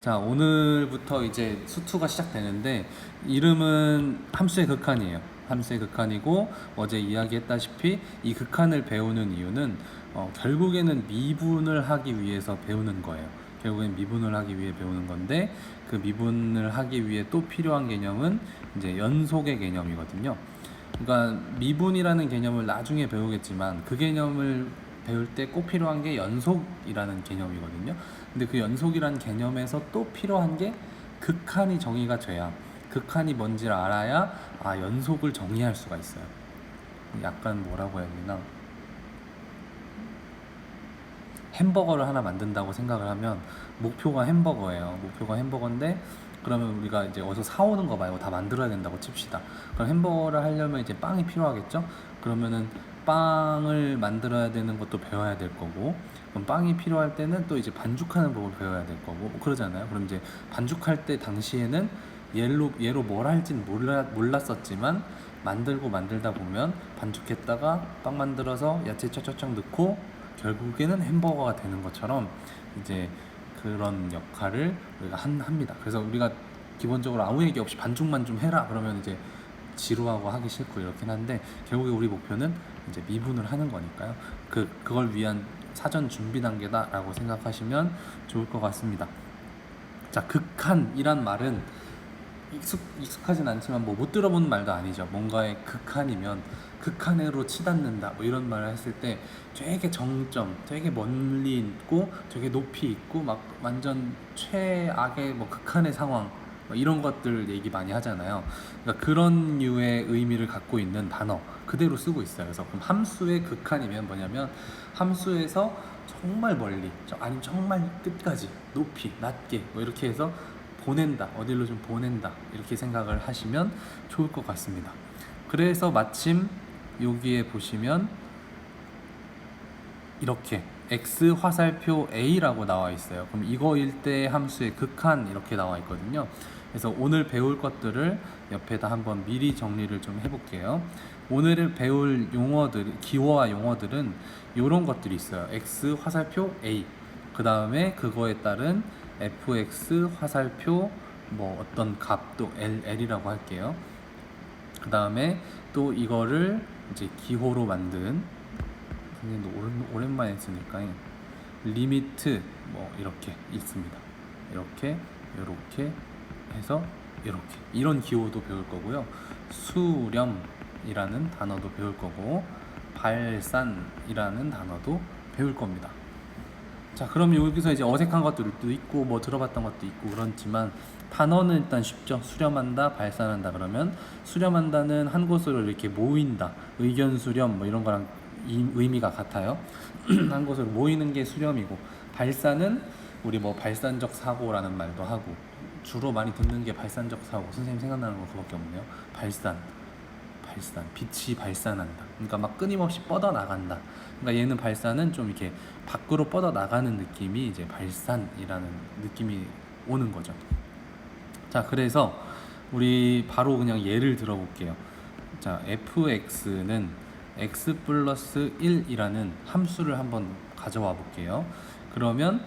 자, 오늘부터 이제 수투가 시작되는데 이름은 함수의 극한이에요. 함수의 극한이고 어제 이야기했다시피 이 극한을 배우는 이유는 결국에는 미분을 하기 위해서 배우는 거예요. 결국엔 미분을 하기 위해 배우는 건데 그 미분을 하기 위해 또 필요한 개념은 이제 연속의 개념이거든요. 그러니까 미분이라는 개념을 나중에 배우겠지만 그 개념을 배울 때 꼭 필요한 게 연속이라는 개념이거든요. 근데 그 연속이라는 개념에서 또 필요한 게 극한이 정의가 돼야, 극한이 뭔지를 알아야 연속을 정의할 수가 있어요. 약간 뭐라고 해야 되나, 햄버거를 하나 만든다고 생각을 하면 목표가 햄버거예요. 목표가 햄버거인데 그러면 우리가 이제 어디서 사오는 거 말고 다 만들어야 된다고 칩시다. 그럼 햄버거를 하려면 이제 빵이 필요하겠죠? 그러면은 빵을 만들어야 되는 것도 배워야 될 거고, 그럼 빵이 필요할 때는 또 이제 반죽하는 법을 배워야 될 거고, 뭐 그러잖아요. 그럼 이제 반죽할 때 당시에는 얘로 뭘 할진 몰랐었지만 만들고 만들다 보면 반죽했다가 빵 만들어서 야채 쫙쫙쫙 넣고 결국에는 햄버거가 되는 것처럼 이제 그런 역할을 우리가 합니다. 그래서 우리가 기본적으로 아무 얘기 없이 반죽만 좀 해라 그러면 이제 지루하고 하기 싫고 이렇긴 한데, 결국에 우리 목표는 이제 미분을 하는 거니까요. 그걸 위한 사전 준비 단계다라고 생각하시면 좋을 것 같습니다. 자, 극한이란 말은 익숙하진 않지만 뭐 못 들어본 말도 아니죠. 뭔가의 극한이면 극한으로 치닫는다 뭐 이런 말을 했을 때 되게 정점, 되게 멀리 있고 되게 높이 있고 막 완전 최악의 뭐 극한의 상황 뭐 이런 것들 얘기 많이 하잖아요. 그러니까 그런 류의 의미를 갖고 있는 단어 그대로 쓰고 있어요. 그래서 그럼 함수의 극한이면 뭐냐면 함수에서 정말 멀리 아니면 정말 끝까지 높이 낮게 뭐 이렇게 해서 보낸다, 어디로 좀 보낸다 이렇게 생각을 하시면 좋을 것 같습니다. 그래서 마침 여기에 보시면 이렇게 x 화살표 a라고 나와 있어요. 그럼 이거일 때 함수의 극한 이렇게 나와 있거든요. 그래서 오늘 배울 것들을 옆에다 한번 미리 정리를 좀 해볼게요. 오늘 배울 용어들, 기호와 용어들은 이런 것들이 있어요. x 화살표 a, 그 다음에 그거에 따른 fx 화살표 뭐 어떤 값도 l이라고 할게요. 그 다음에 또 이거를 이제 기호로 만든, 선생님도 오랜만에 했으니까 리미트 뭐 이렇게 있습니다. 이렇게 해서 이렇게 이런 기호도 배울 거고요. 수렴이라는 단어도 배울 거고 발산이라는 단어도 배울 겁니다. 자, 그럼 여기서 이제 어색한 것들도 있고 뭐 들어봤던 것도 있고 그렇지만 단어는 일단 쉽죠. 수렴한다, 발산한다. 그러면 수렴한다는 한 곳으로 이렇게 모인다, 의견 수렴 뭐 이런 거랑 의미가 같아요. 한 곳으로 모이는 게 수렴이고, 발산은 우리 뭐 발산적 사고라는 말도 하고, 주로 많이 듣는 게 발산적 사고. 선생님 생각나는 거 그거밖에 없네요. 발산, 빛이 발산한다. 그러니까 막 끊임없이 뻗어 나간다. 그러니까 얘는 발산은 좀 이렇게 밖으로 뻗어 나가는 느낌이 이제 발산이라는 느낌이 오는 거죠. 자, 그래서 우리 바로 그냥 예를 들어볼게요. 자, fx는 x 플러스 1이라는 함수를 한번 가져와 볼게요. 그러면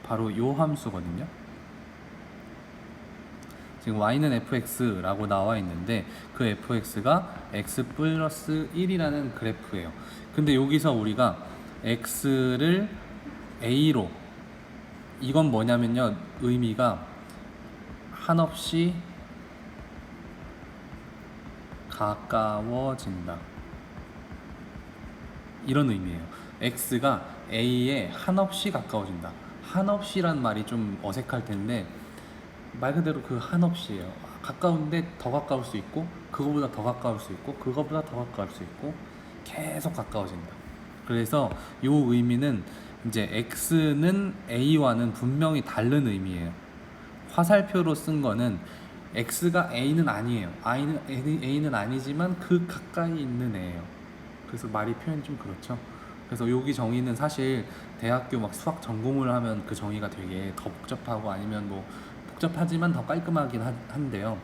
바로 요 함수거든요. 지금 y는 fx라고 나와 있는데 그 fx가 x 플러스 1이라는 그래프예요. 근데 여기서 우리가 x를 a로, 이건 뭐냐면요, 의미가 한없이 가까워진다 이런 의미예요. x가 a에 한없이 가까워진다. 한없이란 말이 좀 어색할 텐데 말 그대로 그 한없이에요. 가까운데 더 가까울 수 있고, 그거보다 더 가까울 수 있고, 그거보다 더 가까울 수 있고, 계속 가까워진다. 그래서 이 의미는 이제 x는 a와는 분명히 다른 의미예요. 화살표로 쓴 거는 x가 a는 아니에요. a는 아니지만 그 가까이 있는 애예요. 그래서 표현이 좀 그렇죠. 그래서 여기 정의는 사실 대학교 막 수학 전공을 하면 그 정의가 되게 더 복잡하고 아니면 뭐 복잡하지만 더 깔끔하긴 한데요.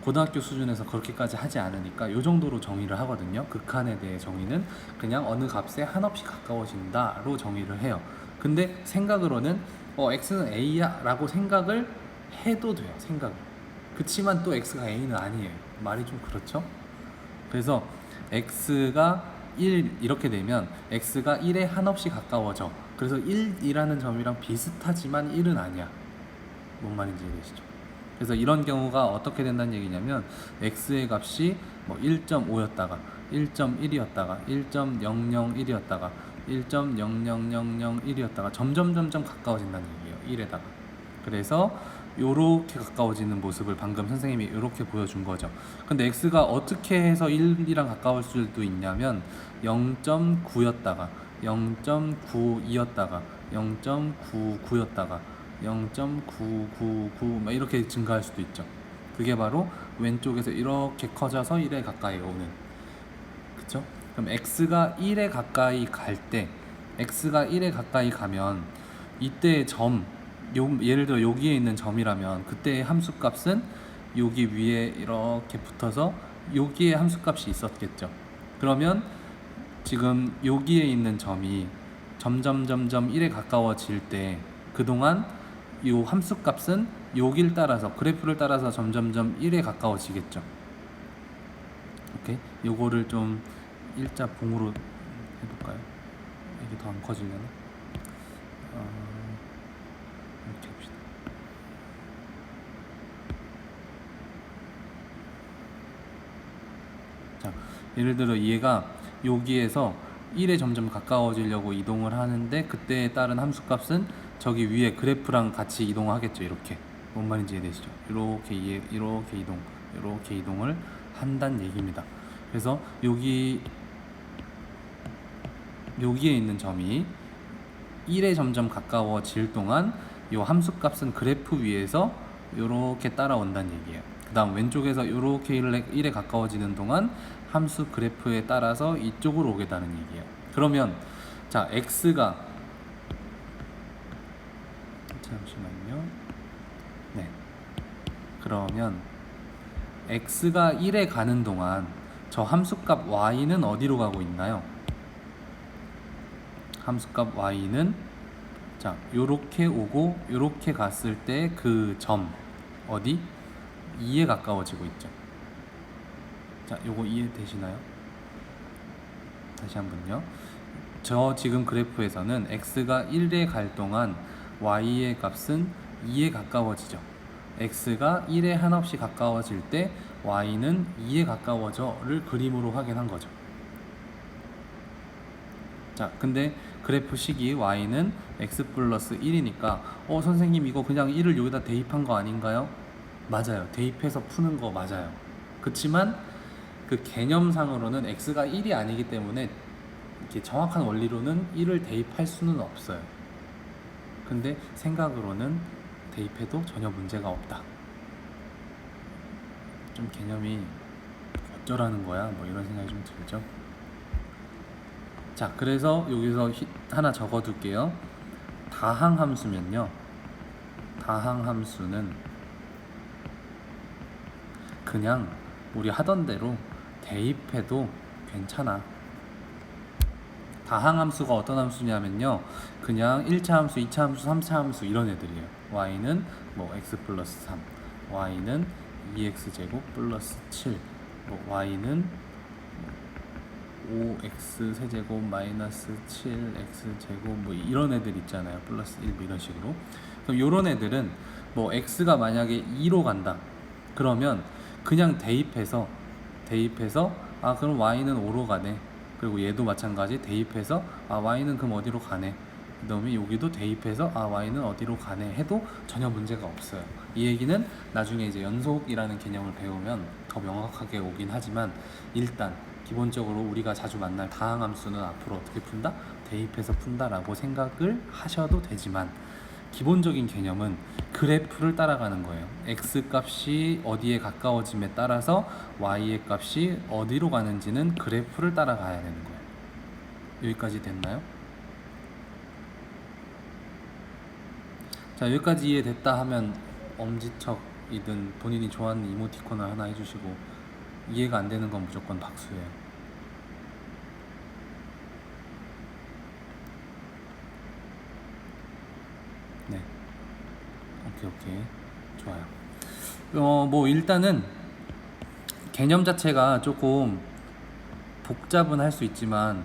고등학교 수준에서 그렇게까지 하지 않으니까 이 정도로 정의를 하거든요. 극한에 대해 정의는 그냥 어느 값에 한없이 가까워진다로 정의를 해요. 근데 생각으로는 x는 a야 라고 생각을 해도 돼요. 생각을. 그치만 또 x가 a는 아니에요. 말이 좀 그렇죠? 그래서 x가 1 이렇게 되면 x가 1에 한없이 가까워져. 그래서 1이라는 점이랑 비슷하지만 1은 아니야. 뭔 말인지 이해되시죠? 그래서 이런 경우가 어떻게 된다는 얘기냐면 x의 값이 뭐 1.5였다가 1.1이었다가 1.001이었다가 1.00001이었다가 점점 가까워진다는 얘기예요. 1에다가. 그래서 요렇게 가까워지는 모습을 방금 선생님이 이렇게 보여준 거죠. 근데 x가 어떻게 해서 1이랑 가까울 수도 있냐면 0.9였다가 0.92였다가 0.99였다가 0.999 막 이렇게 증가할 수도 있죠. 그게 바로 왼쪽에서 이렇게 커져서 1에 가까이 오는, 그쵸? 그럼 x가 1에 가까이 갈 때, x가 1에 가까이 가면 이때의 점, 예를 들어 여기에 있는 점이라면 그때의 함수값은 여기 위에 이렇게 붙어서 여기에 함수값이 있었겠죠. 그러면 지금 여기에 있는 점이 점점 1에 가까워질 때 그동안 이 함수값은 여길 따라서 그래프를 따라서 점점 1에 가까워지겠죠. 오케이? 요거를 좀 일자 봉으로 해볼까요? 이게 더 안 커지려나? 이렇게 합시다. 자, 예를 들어 얘가 여기에서 1에 점점 가까워지려고 이동을 하는데 그때에 따른 함수값은 저기 위에 그래프랑 같이 이동하겠죠. 이렇게. 뭔 말인지 이해되시죠? 이렇게 이동을 한다는 얘기입니다. 그래서 여기에 있는 점이 1에 점점 가까워질 동안 이 함수값은 그래프 위에서 이렇게 따라온다는 얘기예요. 그 다음 왼쪽에서 이렇게 1에 가까워지는 동안 함수 그래프에 따라서 이쪽으로 오겠다는 얘기예요. 그러면 자, x가 잠시만요. 네. 그러면 x가 1에 가는 동안 저 함수값 y는 어디로 가고 있나요? 함수값 y는 자, 요렇게 오고 요렇게 갔을 때 그 점 어디? 2에 가까워지고 있죠. 자, 요거 이해되시나요? 다시 한번요. 저 지금 그래프에서는 x가 1에 갈 동안 y의 값은 2에 가까워지죠. x가 1에 한없이 가까워질 때 y는 2에 가까워져를 그림으로 확인한 거죠. 자, 근데 그래프 식이 y는 x 플러스 1이니까 선생님 이거 그냥 1을 여기다 대입한 거 아닌가요? 맞아요. 대입해서 푸는 거 맞아요. 그치만 그 개념상으로는 x가 1이 아니기 때문에 이렇게 정확한 원리로는 1을 대입할 수는 없어요. 근데 생각으로는 대입해도 전혀 문제가 없다. 좀 개념이 어쩌라는 거야? 뭐 이런 생각이 좀 들죠. 자, 그래서 여기서 하나 적어둘게요. 다항함수면요. 다항함수는 그냥 우리 하던 대로 대입해도 괜찮아. 다항함수가 어떤 함수냐면요, 그냥 1차 함수, 2차 함수, 3차 함수 이런 애들이에요. y는 뭐 x 플러스 3, y는 2x제곱 플러스 7, 뭐 y는 5x 세제곱 마이너스 7x 제곱 뭐 이런 애들 있잖아요. 플러스 1 뭐 이런 식으로. 그럼 요런 애들은 뭐 x가 만약에 2로 간다 그러면 그냥 대입해서 그럼 y는 5로 가네. 그리고 얘도 마찬가지 대입해서 y는 그럼 어디로 가네. 그 다음에 여기도 대입해서 y는 어디로 가네 해도 전혀 문제가 없어요. 이 얘기는 나중에 이제 연속이라는 개념을 배우면 더 명확하게 오긴 하지만 일단 기본적으로 우리가 자주 만날 다항함수는 앞으로 어떻게 푼다? 대입해서 푼다라고 생각을 하셔도 되지만 기본적인 개념은 그래프를 따라가는 거예요. x 값이 어디에 가까워짐에 따라서 y의 값이 어디로 가는지는 그래프를 따라가야 되는 거예요. 여기까지 됐나요? 자, 여기까지 이해됐다 하면 엄지척이든 본인이 좋아하는 이모티콘을 하나 해주시고, 이해가 안 되는 건 무조건 박수예요. 네. 오케이. 좋아요. 뭐 일단은 개념 자체가 조금 복잡은 할 수 있지만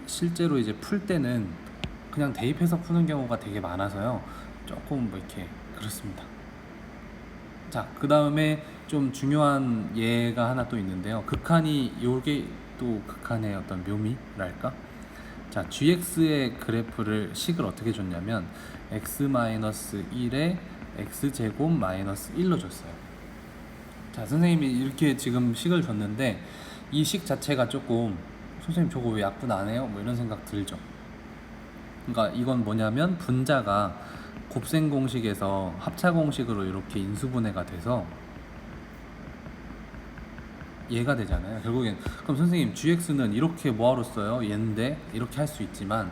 실제로 이제 풀 때는 그냥 대입해서 푸는 경우가 되게 많아서요. 조금 뭐 이렇게 그렇습니다. 자, 그 다음에 좀 중요한 예가 하나 또 있는데요. 극한이 요게 또 극한의 어떤 묘미랄까? 자, gx의 그래프를 식을 어떻게 줬냐면 x-1에 x제곱 마이너스 1로 줬어요. 자, 선생님이 이렇게 지금 식을 줬는데 이 식 자체가 조금 선생님 저거 왜 약분 안 해요? 뭐 이런 생각 들죠. 그러니까 이건 뭐냐면 분자가 곱셈 공식에서 합차 공식으로 이렇게 인수분해가 돼서 얘가 되잖아요. 결국엔 그럼 선생님 gx는 이렇게 뭐하러 써요? 얘인데 이렇게 할 수 있지만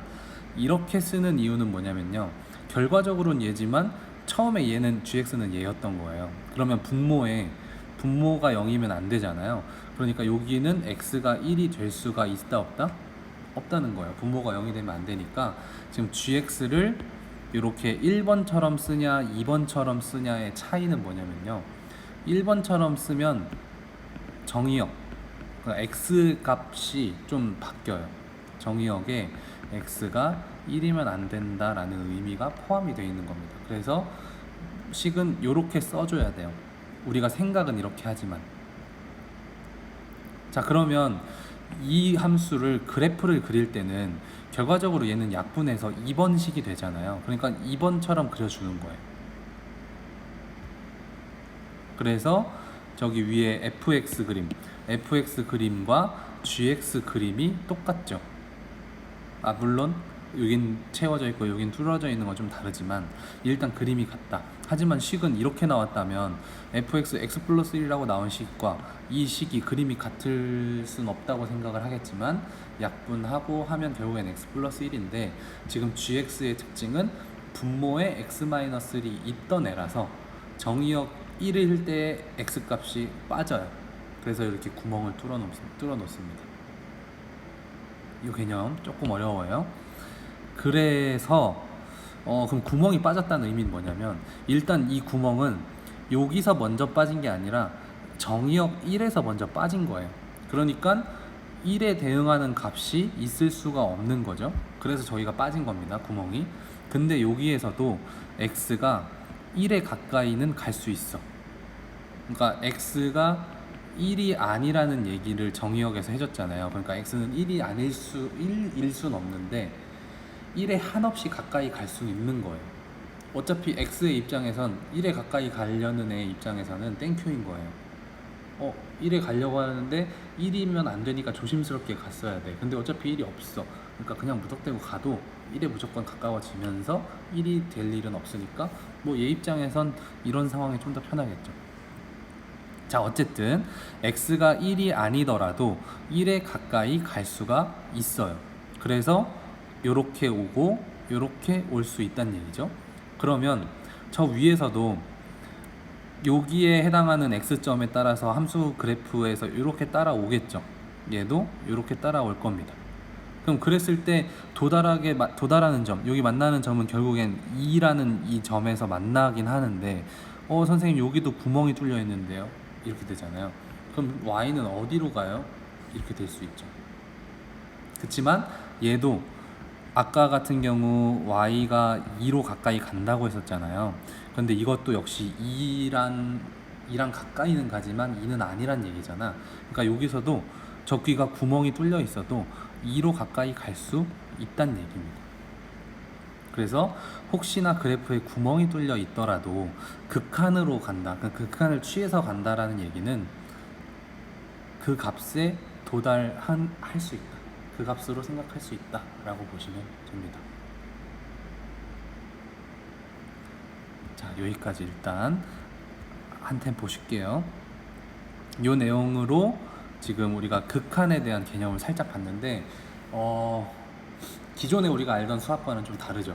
이렇게 쓰는 이유는 뭐냐면요. 결과적으로는 얘지만 처음에 얘는 gx는 얘였던 거예요. 그러면 분모가 0이면 안 되잖아요. 그러니까 여기는 x가 1이 될 수가 있다 없다? 없다는 거예요. 분모가 0이 되면 안 되니까 지금 gx를 이렇게 1번처럼 쓰냐 2번처럼 쓰냐의 차이는 뭐냐면요. 1번처럼 쓰면 정의역 그러니까 x 값이 좀 바뀌어요. 정의역에 x가 1이면 안 된다라는 의미가 포함이 되어 있는 겁니다. 그래서 식은 이렇게 써줘야 돼요. 우리가 생각은 이렇게 하지만. 자, 그러면 이 함수를 그래프를 그릴 때는 결과적으로 얘는 약분해서 2번식이 되잖아요. 그러니까 2번처럼 그려주는 거예요. 그래서 저기 위에 fx 그림과 gx 그림이 똑같죠. 물론 여긴 채워져 있고 여긴 뚫어져 있는 건 좀 다르지만 일단 그림이 같다. 하지만 식은 이렇게 나왔다면 fx x 플러스 1이라고 나온 식과 이 식이 그림이 같을 순 없다고 생각을 하겠지만 약분하고 하면 결국엔 x 플러스 1인데 지금 gx의 특징은 분모에 x-1이 있던 애라서 정의역 1일 때 x 값이 빠져요. 그래서 이렇게 구멍을 뚫어 놓습니다. 이 개념 조금 어려워요. 그래서 그럼 구멍이 빠졌다는 의미는 뭐냐면 일단 이 구멍은 여기서 먼저 빠진 게 아니라 정의역 1에서 먼저 빠진 거예요. 그러니까 1에 대응하는 값이 있을 수가 없는 거죠. 그래서 저희가 빠진 겁니다. 구멍이. 근데 여기에서도 x가 1에 가까이는 갈 수 있어. 그러니까 x가 1이 아니라는 얘기를 정의역에서 해줬잖아요. 그러니까 x는 1일 수는 없는데 1에 한없이 가까이 갈 수 있는 거예요. 어차피 x의 입장에선 1에 가까이 가려는 애 입장에서는 땡큐인 거예요. 1에 가려고 하는데 1이면 안 되니까 조심스럽게 갔어야 돼. 근데 어차피 1이 없어. 그러니까 그냥 무턱대고 가도 1에 무조건 가까워지면서 1이 될 일은 없으니까 뭐 얘 입장에선 이런 상황이 좀 더 편하겠죠. 자, 어쨌든 x가 1이 아니더라도 1에 가까이 갈 수가 있어요. 그래서 요렇게 오고 요렇게 올 수 있다는 얘기죠. 그러면 저 위에서도 여기에 해당하는 x점에 따라서 함수 그래프에서 이렇게 따라오겠죠. 얘도 이렇게 따라올 겁니다. 그럼 그랬을 때 도달하는 점, 여기 만나는 점은 결국엔 2라는 이 점에서 만나긴 하는데 선생님 여기도 구멍이 뚫려 있는데요. 이렇게 되잖아요. 그럼 y는 어디로 가요? 이렇게 될 수 있죠. 그렇지만 얘도 아까 같은 경우 y가 2로 가까이 간다고 했었잖아요. 근데 이것도 역시 2랑 가까이는 가지만 2는 아니란 얘기잖아. 그러니까 여기서도 저기가 구멍이 뚫려 있어도 2로 가까이 갈 수 있다는 얘기입니다. 그래서 혹시나 그래프에 구멍이 뚫려 있더라도 극한으로 간다, 그 극한을 취해서 간다라는 얘기는 그 값에 할 수 있다. 그 값으로 생각할 수 있다라고 보시면 됩니다. 자, 여기까지 일단 한 템 보실게요. 이 내용으로 지금 우리가 극한에 대한 개념을 살짝 봤는데 기존에 우리가 알던 수학과는 좀 다르죠.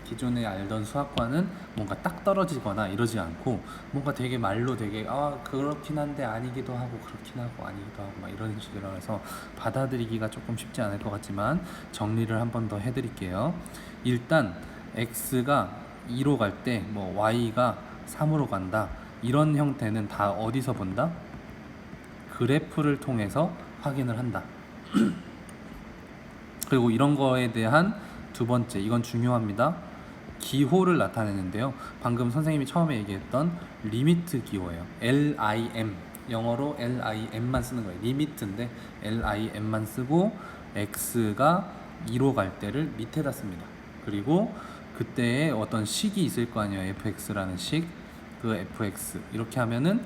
기존에 알던 수학과는 뭔가 딱 떨어지거나 이러지 않고 뭔가 되게 말로 되게 그렇긴 한데 아니기도 하고 그렇긴 하고 아니기도 하고 막 이런 식으로 해서 받아들이기가 조금 쉽지 않을 것 같지만 정리를 한 번 더 해드릴게요. 일단 x가 2로 갈 때 뭐 y가 3으로 간다, 이런 형태는 다 어디서 본다? 그래프를 통해서 확인을 한다. 그리고 이런 거에 대한 두 번째, 이건 중요합니다. 기호를 나타내는데요. 방금 선생님이 처음에 얘기했던 리미트 기호예요. LIM, 영어로 LIM만 쓰는 거예요. 리미트인데 LIM만 쓰고 x가 2로 갈 때를 밑에다 씁니다. 그리고 그때의 어떤 식이 있을 거 아니에요. fx라는 식, 그 fx 이렇게 하면은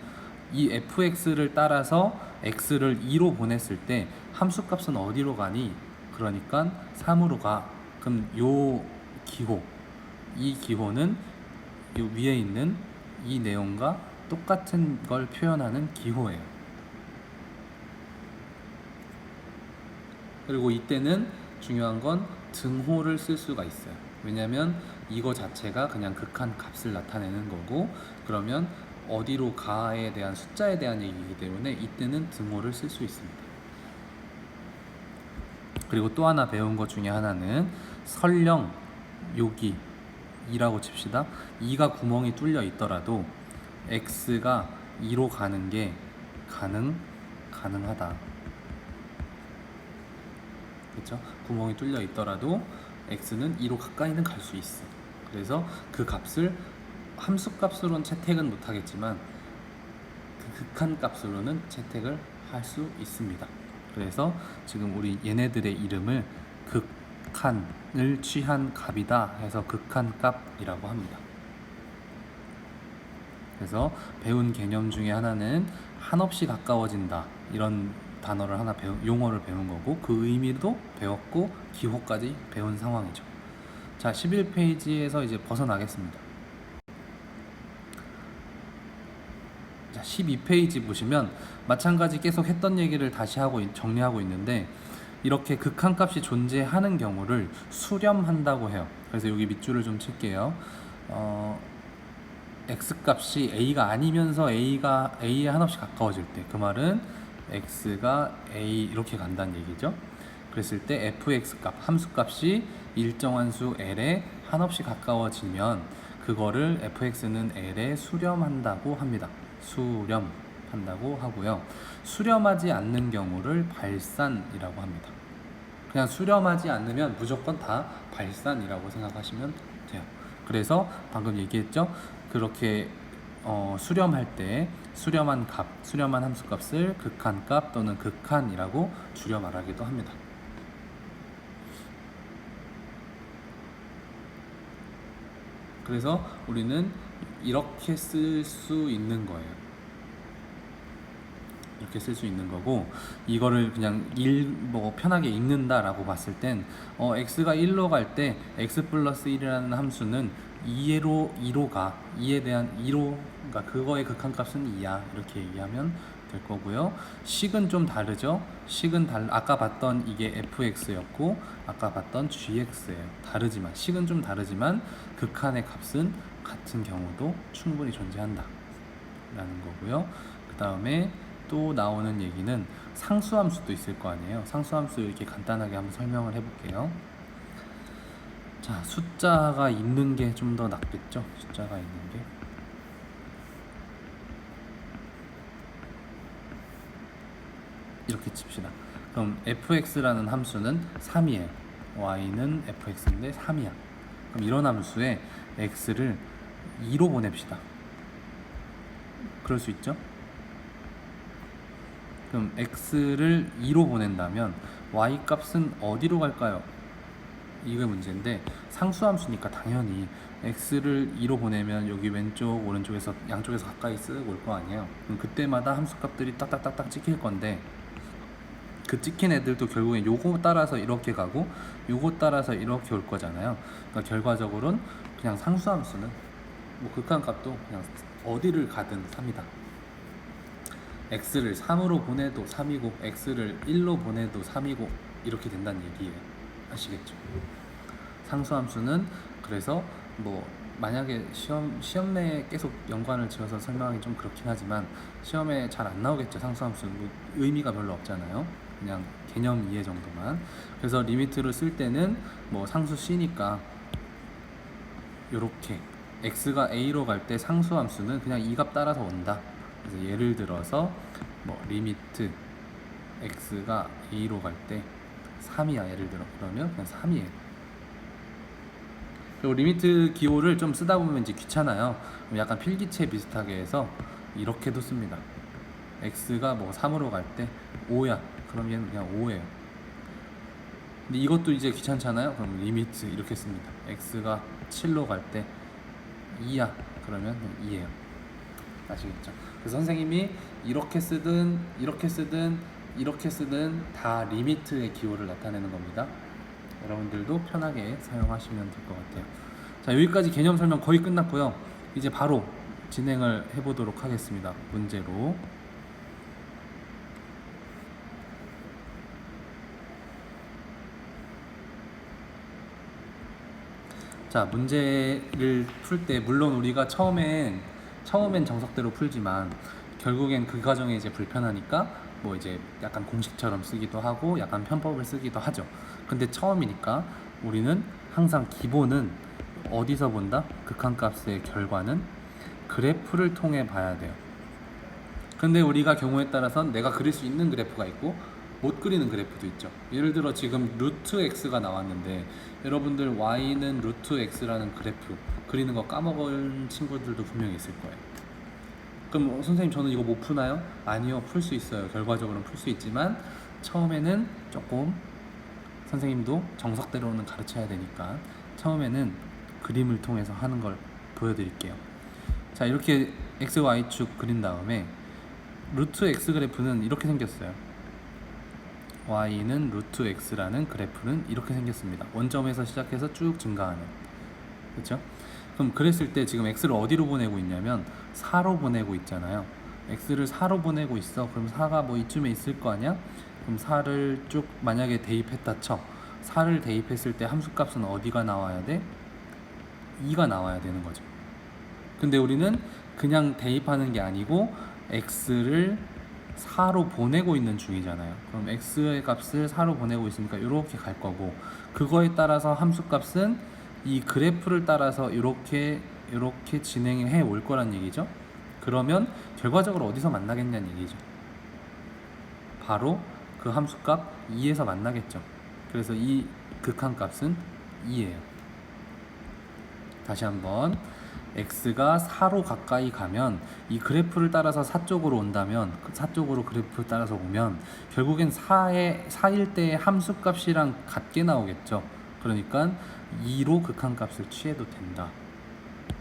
이 fx를 따라서 x를 2로 보냈을 때 함수값은 어디로 가니? 그러니까 3으로 가. 그럼 요 기호, 이 기호는 요 위에 있는 이 내용과 똑같은 걸 표현하는 기호예요. 그리고 이때는 중요한 건 등호를 쓸 수가 있어요. 왜냐면 이거 자체가 그냥 극한 값을 나타내는 거고, 그러면 어디로 가에 대한 숫자에 대한 얘기이기 때문에 이때는 등호를 쓸 수 있습니다. 그리고 또 하나 배운 것 중에 하나는 설령 여기 2라고 칩시다. 2가 구멍이 뚫려 있더라도 x가 2로 가는 게 가능하다. 그렇죠? 구멍이 뚫려 있더라도 x는 2로 가까이는 갈 수 있어. 그래서 그 값을 함수값으로는 채택은 못하겠지만 그 극한 값으로는 채택을 할 수 있습니다. 그래서 지금 우리 얘네들의 이름을 극한을 취한 값이다 해서 극한값이라고 합니다. 그래서 배운 개념 중에 하나는 한없이 가까워진다, 이런 단어를 하나 용어를 배운 거고, 그 의미도 배웠고 기호까지 배운 상황이죠. 자, 11페이지에서 이제 벗어나겠습니다. 자, 12페이지 보시면 마찬가지 계속 했던 얘기를 다시 정리하고 있는데, 이렇게 극한값이 존재하는 경우를 수렴한다고 해요. 그래서 여기 밑줄을 좀 칠게요. x값이 a가 아니면서 a에 한없이 가까워질 때, 그 말은 x가 a 이렇게 간다는 얘기죠. 그랬을 때 fx값, 함수값이 일정한 수 l에 한없이 가까워지면 그거를 fx는 l에 수렴한다고 합니다. 수렴한다고 하고요. 수렴하지 않는 경우를 발산이라고 합니다. 그냥 수렴하지 않으면 무조건 다 발산이라고 생각하시면 돼요. 그래서 방금 얘기했죠. 그렇게 수렴할 때 수렴한 값, 수렴한 함수값을 극한값 또는 극한이라고 줄여 말하기도 합니다. 그래서 우리는 이렇게 쓸 수 있는 거예요. 이렇게 쓸 수 있는 거고, 이거를 그냥 편하게 읽는다라고 봤을 땐 x가 1로 갈 때 x 플러스 1이라는 함수는 2로 가. 2에 대한 2로, 그러니까 그거의 극한값은 2야. 이렇게 얘기하면 될 거고요. 식은 좀 다르죠. 식은 아까 봤던 이게 fx였고 아까 봤던 gx예요. 다르지만 식은 좀 다르지만 극한의 값은 같은 경우도 충분히 존재한다 라는 거고요. 그 다음에 또 나오는 얘기는 상수함수도 있을 거 아니에요. 상수함수 이렇게 간단하게 한번 설명을 해볼게요. 자, 숫자가 있는 게 좀 더 낫겠죠. 숫자가 있는 게. 이렇게 칩시다. 그럼 fx라는 함수는 3이에요. y는 fx인데 3이야. 그럼 이런 함수에 x를 2로 보냅시다. 그럴 수 있죠? 그럼 x를 2로 보낸다면 y 값은 어디로 갈까요? 이게 문제인데, 상수함수니까 당연히 x를 2로 보내면 여기 왼쪽 오른쪽에서 양쪽에서 가까이 쓱 올 거 아니에요. 그럼 그때마다 함수값들이 딱딱딱딱 찍힐 건데, 그 찍힌 애들도 결국엔 요거 따라서 이렇게 가고 요거 따라서 이렇게 올 거잖아요. 그러니까 결과적으로는 그냥 상수함수는 뭐 극한값도 그냥 어디를 가든 3이다. x를 3으로 보내도 3이고 x를 1로 보내도 3이고 이렇게 된다는 얘기예요. 아시겠죠? 상수함수는 그래서 뭐 만약에 시험 내에 계속 연관을 지어서 설명하기 좀 그렇긴 하지만 시험에 잘 안 나오겠죠. 상수함수는 뭐 의미가 별로 없잖아요. 그냥 개념 이해 정도만. 그래서 리미트를 쓸 때는 뭐 상수 C니까 이렇게 x가 a로 갈 때 상수함수는 그냥 이 값 따라서 온다. 그래서 예를 들어서 뭐 리미트 x가 a로 갈 때 3이야 예를 들어. 그러면 그냥 3이에요. 그리고 리미트 기호를 좀 쓰다 보면 이제 귀찮아요. 약간 필기체 비슷하게 해서 이렇게도 씁니다. x가 뭐 3으로 갈 때 5야. 그럼 얘는 그냥 5예요. 근데 이것도 이제 귀찮잖아요. 그럼 리미트 이렇게 씁니다. x가 7로 갈 때 2야. 그러면 2예요. 아시겠죠? 그래서 선생님이 이렇게 쓰든 이렇게 쓰든 이렇게 쓰든 다 리미트의 기호를 나타내는 겁니다. 여러분들도 편하게 사용하시면 될 것 같아요. 자, 여기까지 개념 설명 거의 끝났고요. 이제 바로 진행을 해보도록 하겠습니다. 문제로. 자, 문제를 풀 때 물론 우리가 처음엔 정석대로 풀지만 결국엔 그 과정이 이제 불편하니까 뭐 이제 약간 공식처럼 쓰기도 하고 약간 편법을 쓰기도 하죠. 근데 처음이니까 우리는 항상 기본은 어디서 본다? 극한값의 결과는 그래프를 통해 봐야 돼요. 근데 우리가 경우에 따라서는 내가 그릴 수 있는 그래프가 있고 못 그리는 그래프도 있죠. 예를 들어 지금 루트 x가 나왔는데 여러분들 y는 루트 x라는 그래프 그리는 거 까먹은 친구들도 분명히 있을 거예요. 그럼 선생님 저는 이거 못 푸나요? 아니요, 풀 수 있어요. 결과적으로는 풀 수 있지만 처음에는 조금 선생님도 정석대로는 가르쳐야 되니까 처음에는 그림을 통해서 하는 걸 보여드릴게요. 자, 이렇게 x, y축 그린 다음에 루트 x 그래프는 이렇게 생겼어요. y는 루트 x라는 그래프는 이렇게 생겼습니다. 원점에서 시작해서 쭉 증가하는. 그렇죠? 그럼 그랬을 때 지금 x를 어디로 보내고 있냐면 4로 보내고 있잖아요. x를 4로 보내고 있어. 그럼 4가 뭐 이쯤에 있을 거 아니야? 그럼 4를 쭉 만약에 대입했다 쳐. 4를 대입했을 때 함수값은 어디가 나와야 돼? 2가 나와야 되는 거죠. 근데 우리는 그냥 대입하는 게 아니고 x를 4로 보내고 있는 중이잖아요. 그럼 x의 값을 4로 보내고 있으니까 이렇게 갈 거고, 그거에 따라서 함수값은 이 그래프를 따라서 이렇게 진행해 올 거란 얘기죠. 그러면 결과적으로 어디서 만나겠냐는 얘기죠. 바로 그 함수값 2에서 만나겠죠. 그래서 이 극한값은 2예요. 다시 한번 x가 4로 가까이 가면 이 그래프를 따라서 4 쪽으로 온다면 4 쪽으로 그래프를 따라서 오면 결국엔 4일 때의 함수값이랑 같게 나오겠죠. 그러니까 2로 극한값을 취해도 된다.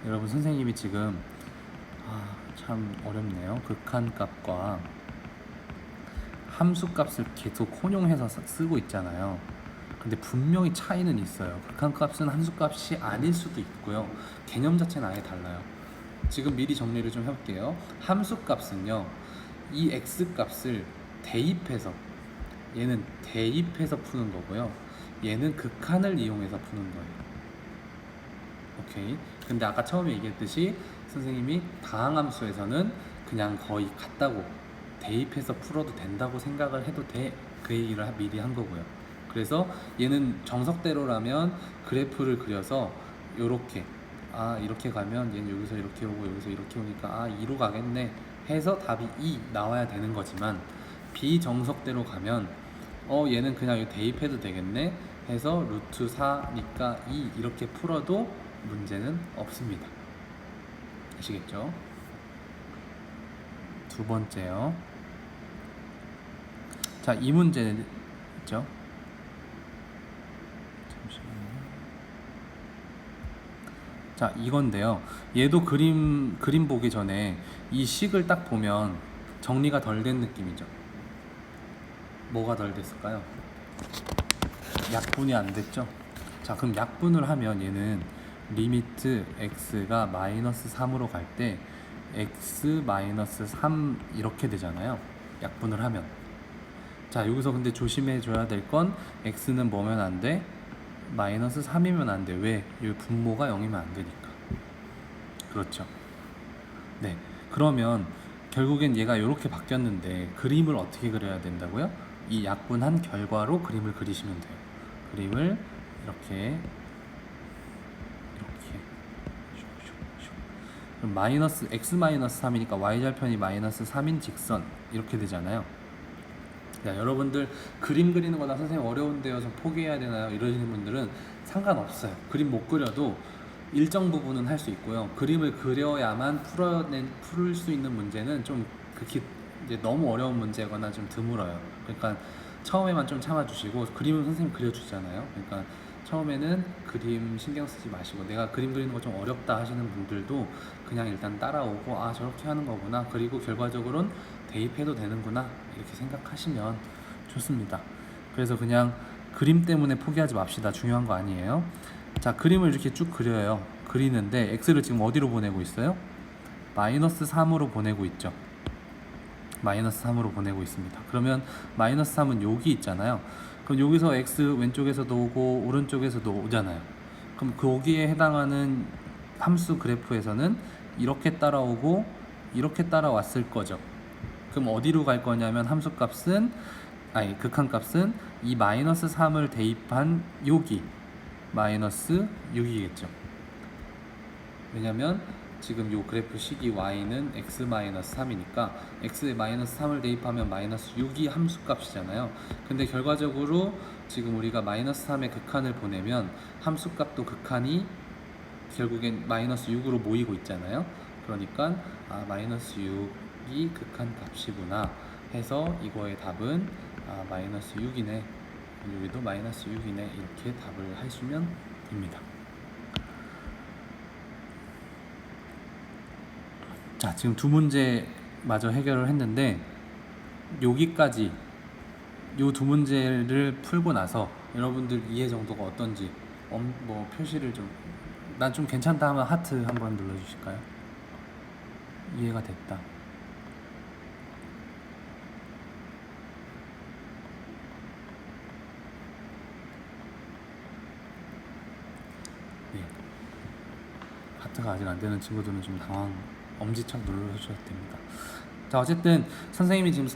여러분 선생님이 지금 참 어렵네요. 극한값과 함수값을 계속 혼용해서 쓰고 있잖아요. 근데 분명히 차이는 있어요. 극한값은 함수값이 아닐 수도 있고요. 개념 자체는 아예 달라요. 지금 미리 정리를 좀 해볼게요. 함수값은요, 이 x값을 대입해서, 얘는 대입해서 푸는 거고요. 얘는 극한을 이용해서 푸는 거예요. 오케이. 근데 아까 처음에 얘기했듯이 선생님이 다항함수에서는 그냥 거의 같다고, 대입해서 풀어도 된다고 생각을 해도 돼. 그 얘기를 미리 한 거고요. 그래서 얘는 정석대로라면 그래프를 그려서 요렇게 이렇게 가면 얘는 여기서 이렇게 오고 여기서 이렇게 오니까 2로 가겠네 해서 답이 2 나와야 되는 거지만, 비정석대로 가면 얘는 그냥 대입해도 되겠네 해서 루트 4니까 2 이렇게 풀어도 문제는 없습니다. 아시겠죠? 두 번째요. 자, 이 문제 있죠? 자, 이건데요. 얘도 그림 보기 전에 이 식을 딱 보면 정리가 덜 된 느낌이죠. 뭐가 덜 됐을까요? 약분이 안 됐죠? 자, 그럼 약분을 하면 얘는 리미트 x가 마이너스 3으로 갈 때 x 마이너스 3 이렇게 되잖아요. 약분을 하면. 자, 여기서 근데 조심해 줘야 될 건 x는 뭐면 안 돼? 마이너스 3이면 안 돼. 왜? 이 분모가 0이면 안 되니까. 그렇죠. 네. 그러면 결국엔 얘가 이렇게 바뀌었는데 그림을 어떻게 그려야 된다고요? 이 약분한 결과로 그림을 그리시면 돼요. 그림을 이렇게 그럼 마이너스 x 마이너스 3이니까 y절편이 마이너스 3인 직선 이렇게 되잖아요. 자, 여러분들 그림 그리는 거나 선생님 어려운데요, 좀 포기해야 되나요? 이러시는 분들은 상관없어요. 그림 못 그려도 일정 부분은 할 수 있고요. 그림을 그려야만 풀 수 있는 문제는 좀 극히 이제 너무 어려운 문제거나 좀 드물어요. 그러니까 처음에만 좀 참아주시고, 그림은 선생님 그려주잖아요. 그러니까 처음에는 그림 신경 쓰지 마시고, 내가 그림 그리는 거 좀 어렵다 하시는 분들도 그냥 일단 따라오고, 아 저렇게 하는 거구나, 그리고 결과적으로는 대입해도 되는구나, 이렇게 생각하시면 좋습니다. 그래서 그냥 그림 때문에 포기하지 맙시다. 중요한 거 아니에요. 자, 그림을 이렇게 쭉 그려요. 그리는데 x를 지금 어디로 보내고 있어요? 마이너스 3으로 보내고 있죠. 마이너스 3으로 보내고 있습니다. 그러면 마이너스 3은 여기 있잖아요. 그럼 여기서 x 왼쪽에서도 오고 오른쪽에서도 오잖아요. 그럼 거기에 해당하는 함수 그래프에서는 이렇게 따라오고 이렇게 따라왔을 거죠. 그럼 어디로 갈 거냐면 극한값은 이 마이너스 3을 대입한 여기 마이너스 6이겠죠. 왜냐면 지금 요 그래프 시기 y는 x 마이너스 3이니까 x에 마이너스 3을 대입하면 마이너스 6이 함수값이잖아요. 근데 결과적으로 지금 우리가 마이너스 3의 극한을 보내면 함수값도 극한이 결국엔 마이너스 6으로 모이고 있잖아요. 그러니까 마이너스 6이 극한 값이구나 해서 이거의 답은 마이너스 6이네, 여기도 마이너스 6이네, 이렇게 답을 하시면 됩니다. 자, 지금 두 문제 마저 해결을 했는데, 여기까지 요 두 문제를 풀고 나서 여러분들 이해 정도가 어떤지 뭐 표시를 좀, 난 좀 괜찮다 하면 하트 한번 눌러주실까요? 이해가 됐다. 네. 하트가 아직 안 되는 친구들은 좀 엄지척 눌러주셔도 됩니다. 자, 어쨌든 선생님이 지금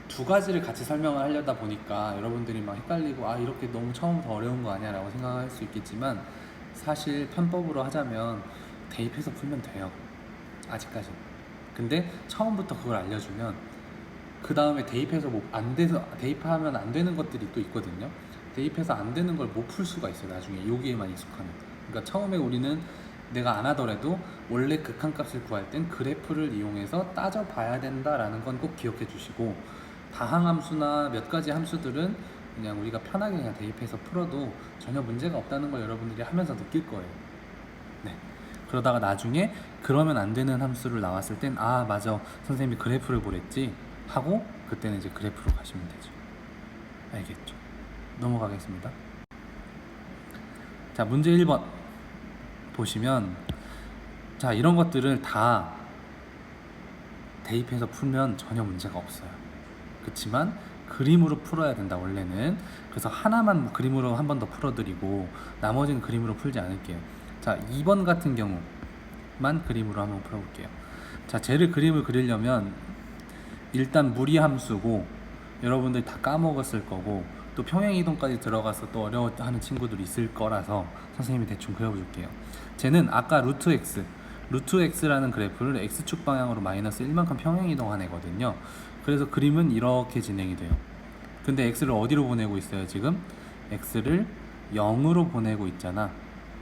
두 가지를 같이 설명을 하려다 보니까 여러분들이 막 헷갈리고, 이렇게 너무 처음부터 어려운 거 아니야 라고 생각할 수 있겠지만, 사실 편법으로 하자면 대입해서 풀면 돼요, 아직까지. 근데 처음부터 그걸 알려주면 그 다음에 대입해서 대입하면 안 되는 것들이 또 있거든요. 대입해서 안 되는 걸 못 풀 수가 있어요, 나중에 여기에만 익숙하면. 그러니까 처음에 우리는 내가 안 하더라도 원래 극한값을 구할 땐 그래프를 이용해서 따져봐야 된다라는 건 꼭 기억해 주시고, 다항함수나 몇 가지 함수들은 그냥 우리가 편하게 그냥 대입해서 풀어도 전혀 문제가 없다는 걸 여러분들이 하면서 느낄 거예요. 네. 그러다가 나중에 그러면 안 되는 함수를 나왔을 땐 맞아, 선생님이 그래프를 보랬지 하고, 그때는 이제 그래프로 가시면 되죠. 알겠죠? 넘어가겠습니다. 자, 문제 1번 보시면, 자, 이런 것들을 다 대입해서 풀면 전혀 문제가 없어요. 그렇지만 그림으로 풀어야 된다, 원래는. 그래서 하나만 그림으로 한 번 더 풀어드리고 나머지는 그림으로 풀지 않을게요. 자, 2번 같은 경우만 그림으로 한번 풀어볼게요. 자, 쟤를 그림을 그리려면 일단 무리함수고 여러분들 다 까먹었을 거고, 또 평행이동까지 들어가서 또 어려워하는 친구들이 있을 거라서 선생님이 대충 그려볼게요. 쟤는 아까 루트 x라는 그래프를 x축 방향으로 마이너스 1만큼 평행이동한 애거든요. 그래서 그림은 이렇게 진행이 돼요. 근데 x를 어디로 보내고 있어요? 지금 x를 0으로 보내고 있잖아,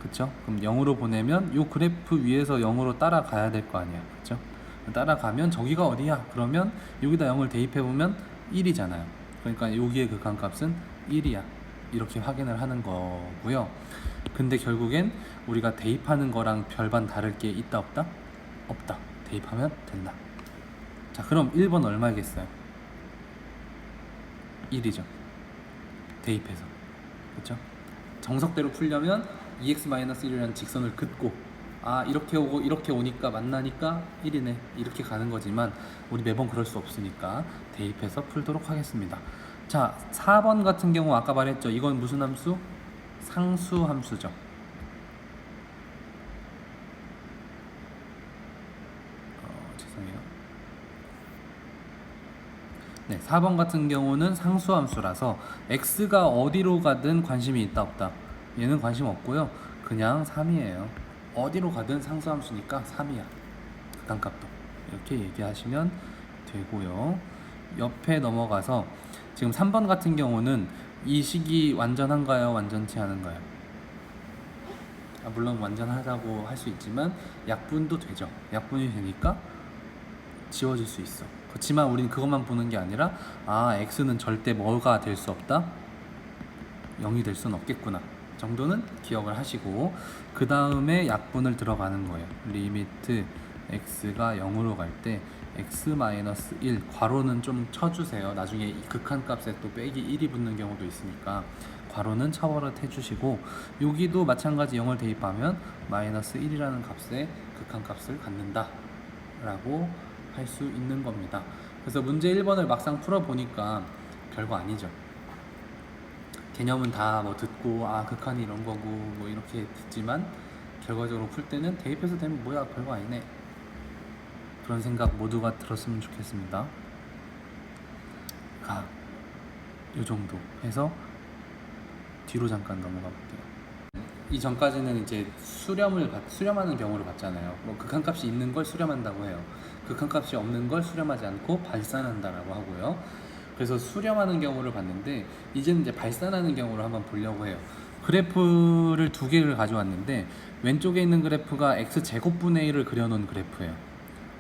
그쵸? 그럼 0으로 보내면 이 그래프 위에서 0으로 따라가야 될 거 아니야, 그쵸? 따라가면 저기가 어디야? 그러면 여기다 0을 대입해보면 1이잖아요. 그러니까 여기의 극한값은 1이야, 이렇게 확인을 하는 거고요. 근데 결국엔 우리가 대입하는 거랑 별반 다를 게 있다 없다? 없다. 대입하면 된다. 자, 그럼 1번 얼마겠어요? 1이죠. 대입해서. 그렇죠? 정석대로 풀려면 2x-1이라는 직선을 긋고, 이렇게 오고 이렇게 오니까 만나니까 1이네, 이렇게 가는 거지만 우리 매번 그럴 수 없으니까 대입해서 풀도록 하겠습니다. 자, 4번 같은 경우 아까 말했죠. 이건 무슨 함수? 상수 함수죠. 죄송해요. 네, 4번 같은 경우는 상수 함수라서 x가 어디로 가든 관심이 있다 없다? 얘는 관심 없고요. 그냥 3이에요. 어디로 가든 상수 함수니까 3이야. 극한값도 이렇게 얘기하시면 되고요. 옆에 넘어가서 지금 3번 같은 경우는 이 식이 완전한가요? 완전치 않은가요? 물론 완전하다고 할 수 있지만 약분도 되죠. 약분이 되니까 지워질 수 있어. 그렇지만 우리는 그것만 보는 게 아니라 x는 절대 뭐가 될 수 없다? 0이 될 수는 없겠구나 정도는 기억을 하시고, 그 다음에 약분을 들어가는 거예요. 리미트 x가 0으로 갈 때 x-1 괄호는 좀 쳐주세요. 나중에 이 극한값에 또 빼기 1이 붙는 경우도 있으니까 괄호는 쳐버릇 해주시고, 여기도 마찬가지 0을 대입하면 -1이라는 값에 극한값을 갖는다 라고 할 수 있는 겁니다. 그래서 문제 1번을 막상 풀어보니까 별거 아니죠. 개념은 다 뭐 듣고 극한이 이런 거고 뭐 이렇게 듣지만 결과적으로 풀 때는 대입해서 되면 뭐야 별거 아니네, 그런 생각 모두가 들었으면 좋겠습니다. 요 정도 해서 뒤로 잠깐 넘어가 볼게요. 이 전까지는 이제 수렴하는 경우를 봤잖아요. 뭐 극한값이 있는 걸 수렴한다고 해요. 극한값이 없는 걸 수렴하지 않고 발산한다라고 하고요. 그래서 수렴하는 경우를 봤는데 이제는 이제 발산하는 경우를 한번 보려고 해요. 그래프를 두 개를 가져왔는데 왼쪽에 있는 그래프가 x제곱분의 1을 그려놓은 그래프예요.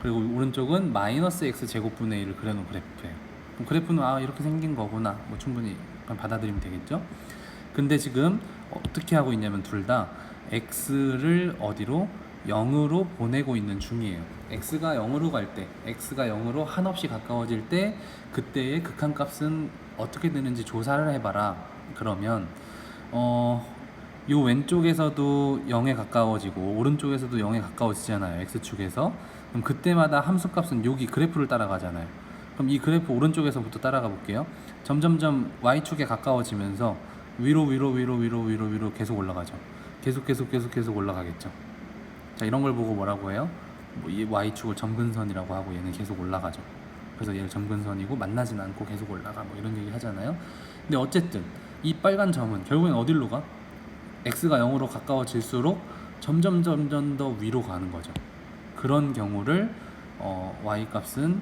그리고 오른쪽은 -x제곱분의 1을 그려놓은 그래프예요. 그럼 그래프는 이렇게 생긴 거구나, 뭐 충분히 받아들이면 되겠죠. 근데 지금 어떻게 하고 있냐면 둘 다 x를 어디로? 0으로 보내고 있는 중이에요. x가 0으로 갈 때, x가 0으로 한없이 가까워질 때 그때의 극한값은 어떻게 되는지 조사를 해봐라. 그러면 요 왼쪽에서도 0에 가까워지고 오른쪽에서도 0에 가까워지잖아요. x축에서. 그럼 그때마다 함수값은 여기 그래프를 따라가잖아요. 그럼 이 그래프 오른쪽에서부터 따라가 볼게요. 점점점 y축에 가까워지면서 위로 계속 올라가죠. 계속 올라가겠죠. 자, 이런 걸 보고 뭐라고 해요? 이 y축을 점근선이라고 하고 얘는 계속 올라가죠. 그래서 얘를 점근선이고 만나진 않고 계속 올라가, 뭐 이런 얘기 하잖아요. 근데 어쨌든 이 빨간 점은 결국엔 어디로 가? x가 0으로 가까워질수록 점점 더 위로 가는 거죠. 그런 경우를 y 값은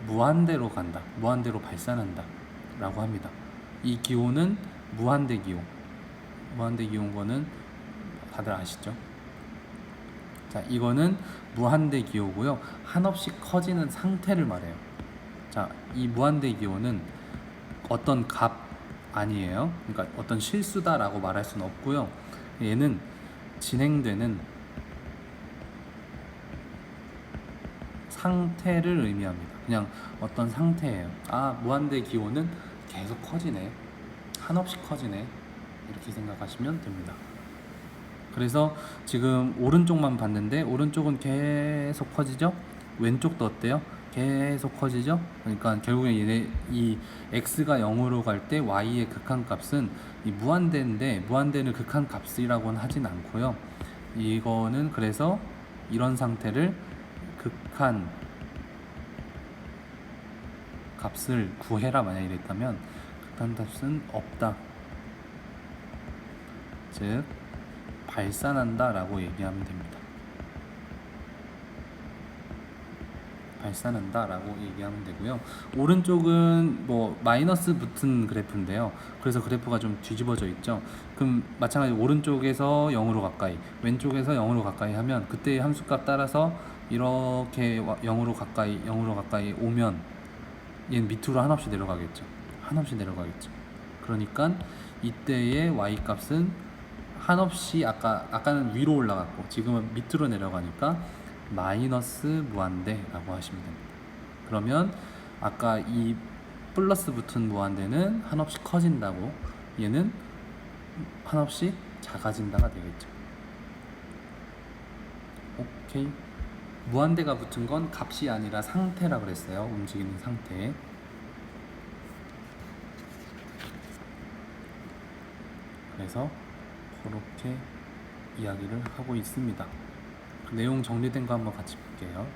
무한대로 간다, 무한대로 발산한다 라고 합니다. 이 기호는 무한대 기호. 무한대 기호인 거는 다들 아시죠? 자, 이거는 무한대 기호고요. 한없이 커지는 상태를 말해요. 자, 이 무한대 기호는 어떤 값 아니에요. 그러니까 어떤 실수다라고 말할 수는 없고요. 얘는 진행되는 상태를 의미합니다. 그냥 어떤 상태예요. 무한대 기호는 계속 커지네, 한없이 커지네, 이렇게 생각하시면 됩니다. 그래서 지금 오른쪽만 봤는데 오른쪽은 계속 커지죠? 왼쪽도 어때요? 계속 커지죠? 그러니까 결국에 이 x가 0으로 갈 때 y의 극한값은 이 무한대인데, 무한대는 극한값이라고는 하진 않고요. 이거는 그래서 이런 상태를 극한 값을 구해라 만약에 이랬다면 극한값은 없다, 즉 발산한다 라고 얘기하면 됩니다. 발산한다 라고 얘기하면 되고요. 오른쪽은 뭐 마이너스 붙은 그래프인데요. 그래서 그래프가 좀 뒤집어져 있죠. 그럼 마찬가지로 오른쪽에서 0으로 가까이, 왼쪽에서 0으로 가까이 하면 그때의 함수값 따라서 이렇게 0으로 가까이 오면 얘는 밑으로 한없이 내려가겠죠. 그러니까 이때의 y 값은 한없이 아까는 위로 올라갔고 지금은 밑으로 내려가니까 마이너스 무한대라고 하시면 됩니다. 그러면 아까 이 플러스 붙은 무한대는 한없이 커진다고, 얘는 한없이 작아진다가 되겠죠. 오케이. 무한대가 붙은 건 값이 아니라 상태라 그랬어요. 움직이는 상태. 그래서 그렇게 이야기를 하고 있습니다. 내용 정리된 거 한번 같이 볼게요.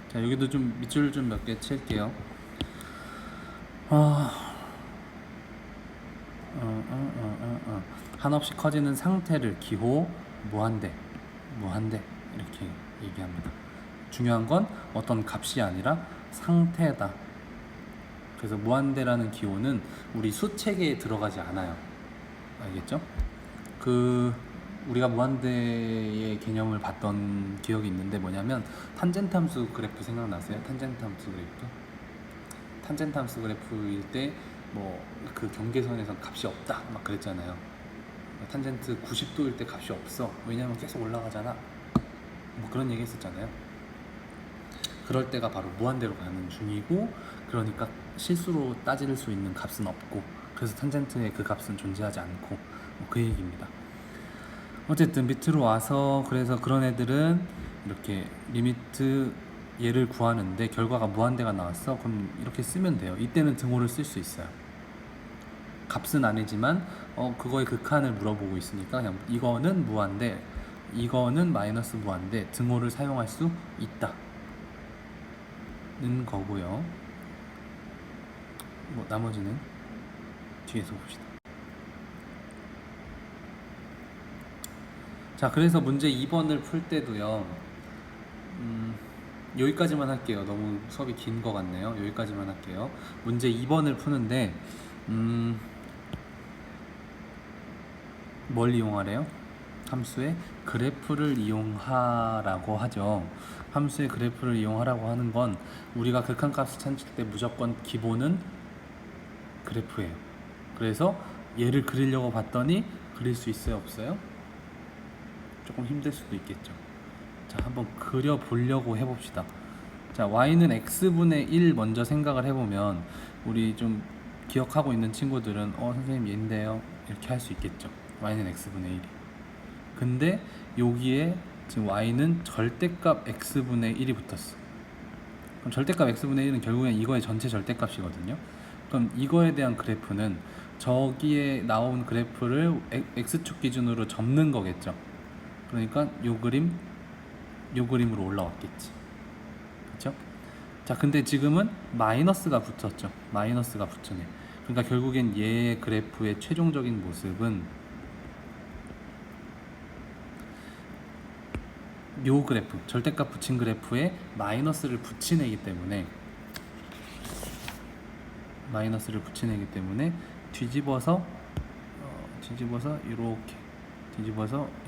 자, 여기도 좀 밑줄 좀 몇 개 칠게요. 한없이 커지는 상태를 기호 무한대, 무한대 이렇게 얘기합니다. 중요한 건 어떤 값이 아니라 상태다. 그래서 무한대라는 기호는 우리 수 체계에 들어가지 않아요. 알겠죠? 우리가 무한대의 개념을 봤던 기억이 있는데 뭐냐면 탄젠트 함수 그래프 생각나세요? 탄젠트 함수 그래프? 탄젠트 함수 그래프일 때 뭐 그 경계선에선 값이 없다 막 그랬잖아요. 탄젠트 90도일 때 값이 없어. 왜냐면 계속 올라가잖아. 뭐 그런 얘기 했었잖아요. 그럴 때가 바로 무한대로 가는 중이고, 그러니까 실수로 따질 수 있는 값은 없고, 그래서 탄젠트의 그 값은 존재하지 않고, 뭐 그 얘기입니다. 어쨌든 밑으로 와서 그래서 그런 애들은 이렇게 리미트 얘를 구하는데 결과가 무한대가 나왔어. 그럼 이렇게 쓰면 돼요. 이때는 등호를 쓸 수 있어요. 값은 아니지만 그거의 극한을 물어보고 있으니까 그냥 이거는 무한대, 이거는 마이너스 무한대, 등호를 사용할 수 있다 는 거고요. 뭐 나머지는 뒤에서 봅시다. 자, 그래서 문제 2번을 풀 때도요. 여기까지만 할게요. 너무 수업이 긴 것 같네요. 여기까지만 할게요. 문제 2번을 푸는데 뭘 이용하래요? 함수의 그래프를 이용하라고 하죠. 함수의 그래프를 이용하라고 하는 건 우리가 극한값을 찾을 때 무조건 기본은 그래프예요. 그래서 얘를 그리려고 봤더니 그릴 수 있어요? 없어요? 조금 힘들 수도 있겠죠. 자, 한번 그려보려고 해봅시다. 자, y는 x분의 1 먼저 생각을 해보면 우리 좀 기억하고 있는 친구들은 선생님 얘인데요 이렇게 할 수 있겠죠. y는 x분의 1이. 근데 여기에 지금 y는 절대값 x분의 1이 붙었어. 그럼 절대값 x분의 1은 결국엔 이거의 전체 절대값이거든요. 그럼 이거에 대한 그래프는 저기에 나온 그래프를 x축 기준으로 접는 거겠죠. 그러니까 요 그림으로 올라왔겠지. 그렇죠? 자, 근데 지금은 마이너스가 붙었죠. 마이너스가 붙으네. 그러니까 결국엔 얘의 그래프의 최종적인 모습은 요 그래프, 절대값 붙인 그래프에 마이너스를 붙인 애기 때문에 뒤집어서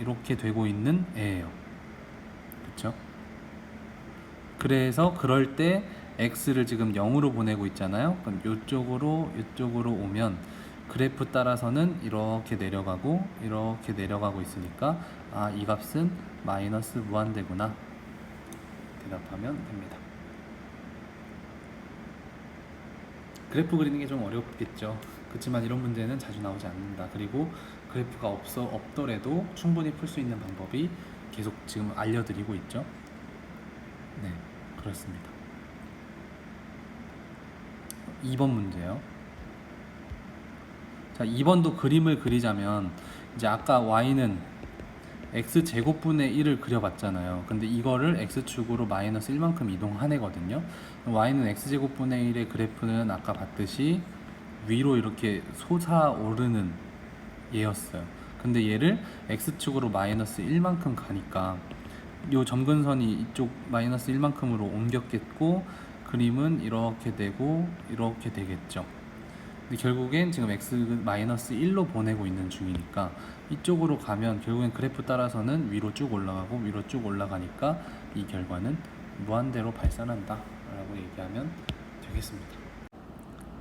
이렇게 되고 있는 애예요. 그렇죠? 그래서 그럴 때 x를 지금 0으로 보내고 있잖아요. 그럼 이쪽으로 오면 그래프 따라서는 이렇게 내려가고 있으니까 이 값은 마이너스 무한대구나. 대답하면 됩니다. 그래프 그리는 게 좀 어렵겠죠. 그렇지만 이런 문제는 자주 나오지 않는다. 그리고 그래프가 없더라도 충분히 풀 수 있는 방법이 계속 지금 알려드리고 있죠. 네, 그렇습니다. 2번 문제요. 자, 2번도 그림을 그리자면 이제 아까 y는 x제곱분의 1을 그려봤잖아요. 근데 이거를 x축으로 마이너스 1만큼 이동한 애거든요. y는 x제곱분의 1의 그래프는 아까 봤듯이 위로 이렇게 솟아오르는 얘였어요. 근데 얘를 x축으로 마이너스 1만큼 가니까 요 점근선이 이쪽 마이너스 1만큼으로 옮겼겠고 그림은 이렇게 되고 이렇게 되겠죠. 근데 결국엔 지금 x 마이너스 1로 보내고 있는 중이니까 이쪽으로 가면 결국엔 그래프 따라서는 위로 쭉 올라가니까 이 결과는 무한대로 발산한다 라고 얘기하면 되겠습니다.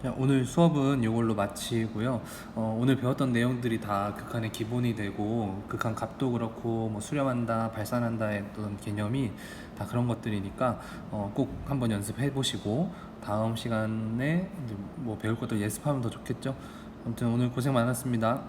자, 오늘 수업은 이걸로 마치고요. 오늘 배웠던 내용들이 다 극한의 기본이 되고 극한 값도 그렇고 뭐 수렴한다, 발산한다의 어떤 개념이 다 그런 것들이니까 꼭 한번 연습해 보시고 다음 시간에 뭐 배울 것들 예습하면 더 좋겠죠. 아무튼 오늘 고생 많았습니다.